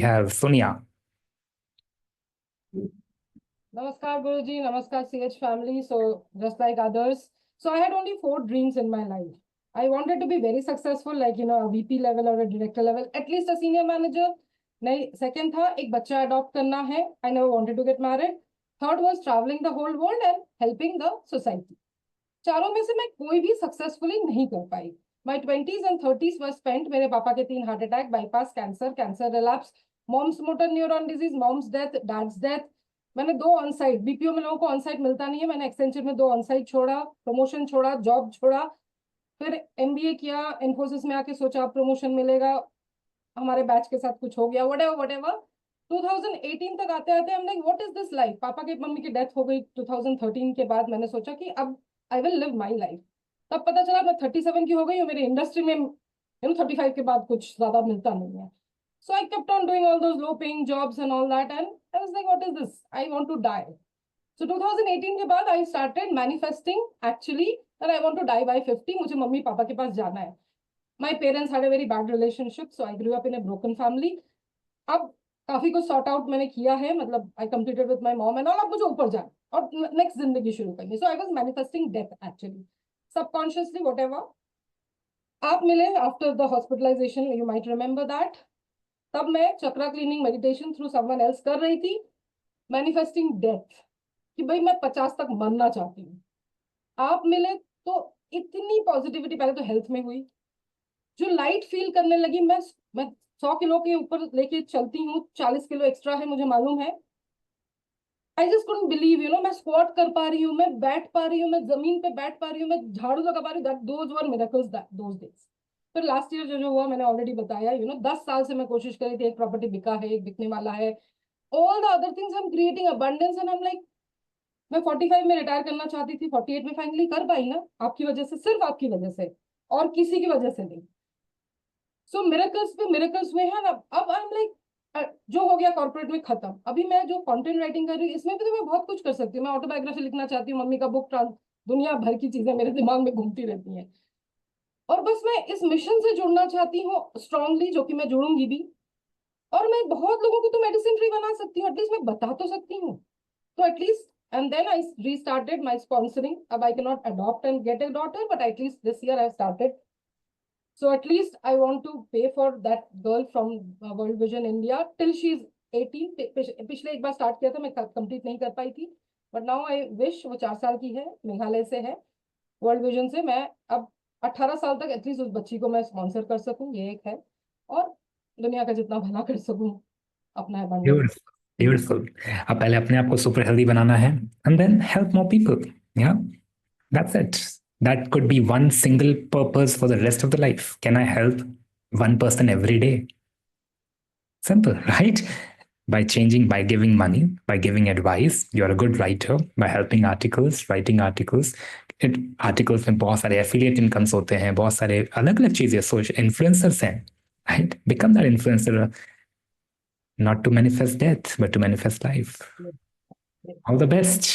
have Sonia. Namaskar Guruji, Namaskar CH family. So just like others, so I had only 4 dreams in my life. I wanted to be very successful, like a VP level or a director level, at least a senior manager. नहीं, second था एक बच्चा adopt करना है. I never wanted to get married. Third was traveling the whole world and helping the society. चारों में से मैं कोई भी सक्सेसफुली नहीं कर पाई. My 20s and 30s were spent. मेरे पापा के 3 heart attack, bypass, cancer relapse, mom's motor neuron disease, mom's death, dad's death. मैंने 2 ऑन साइट, बीपीओ में लोगों को ऑन साइट मिलता नहीं है, मैंने एक्सेंचर में 2 ऑन साइट छोड़ा, प्रमोशन छोड़ा, जॉब छोड़ा, फिर एमबीए किया, इन्फोसिस में आके सोचा प्रमोशन मिलेगा, हमारे बैच के साथ कुछ हो गया, व्हाटएवर 2018 तक आते आते हम like what is this life. पापा के मम्मी की डेथ हो गई 2013 के बाद. मैंने सोचा कि अब I will live my life. तब पता चला मैं 37 की हो गई हूँ. मेरी इंडस्ट्री में 35 के बाद कुछ ज्यादा मिलता नहीं है. So I kept on doing all those low paying jobs and all that, and I was like, what is this? I want to die. So 2018 के बाद I started manifesting actually that I want to die by 50. मुझे mummy papa के पास जाना है. My parents had a very bad relationship, so I grew up in a broken family. अब काफी कुछ sort out मैंने किया है, मतलब I completed with my mom and all. अब मुझे ऊपर जाना और नेक्स्ट जिंदगी शुरू करनी. So I was manifesting death actually, subconsciously whatever. आप मिले after the hospitalization, you might remember that. तब मैं chakra cleaning meditation through someone else कर रही थी, मैनिफेस्टिंग डेथ कि भाई मैं 50 तक मरना चाहती हूँ. आप मिले तो इतनी पॉजिटिविटी पहले तो हेल्थ में हुई, जो लाइट फील करने लगी. मैं 100 किलो के ऊपर लेके चलती हूँ, 40 किलो एक्स्ट्रा है मुझे मालूम है. आई जस्ट कुडंट बिलीव मैं स्क्वाट कर पा रही हूँ, मैं बैठ पा रही हूँ, मैं जमीन पे बैठ पा रही हूँ, मैं झाड़ू लगा पा रही हूँ. Those were miracles those days. फिर लास्ट ईयर जो हुआ मैंने ऑलरेडी बताया. 10 साल से मैं कोशिश कर रही थी, एक प्रॉपर्टी बिका है, एक बिकने वाला है, all the other things I am creating abundance and I am like मैं 45 में रिटायर करना चाहती थी, 48 में फाइनली कर पाई ना, आपकी वजह से, सिर्फ आपकी वजह से, और किसी की वजह से नहीं. सो मिरेकल्स पे मिरेकल्स हुए हैं. अब आई एम लाइक जो हो गया कॉर्पोरेट में खत्म. अभी मैं जो कंटेंट राइटिंग कर रही हूँ इसमें भी तो मैं बहुत कुछ कर सकती हूँ. मैं ऑटोबायोग्राफी लिखना चाहती हूँ, मम्मी का बुक, दुनिया भर की चीजें मेरे दिमाग में घूमती रहती हैं. और बस मैं इस मिशन से जुड़ना चाहती हूँ स्ट्रांगली, जो कि मैं जुड़ूंगी भी. और मैं बहुत लोगों को तो मेडिसिन फ्री बना सकती हूँ, एटलीस्ट मैं बता तो सकती हूँ. तो at least and then I restarted my sponsoring. अब I can not adopt and get a daughter, but at least this year I started. So at least I want to pay for that girl from World Vision India till she is 18. पिछले एक बार start किया था, मैं complete नहीं कर पाई थी, but now I wish. वो 4 साल की है, मेघालय से है, वर्ल्ड विजन से. मैं अब 18 साल तक एटलीस्ट उस बच्ची को मैं स्पॉन्सर कर सकूं, ये एक है. और दुनिया का जितना भला कर सकूं अपना अबंडेंस. Beautiful, beautiful. अब पहले अपने आप को super healthy बनाना है, and then help more people. Yeah, that's it. That could be one single purpose for the rest of the life. Can I help one person every day? Simple, right? By changing, by giving money, by giving advice. You're a good writer. By helping articles, writing articles. Articles में बहुत सारे affiliate incomes होते हैं, बहुत सारे अलग अलग चीजें, सोशल इन्फ्लुएंसर्स हैं, right? Become that influencer, not to manifest death but to manifest life. All the best.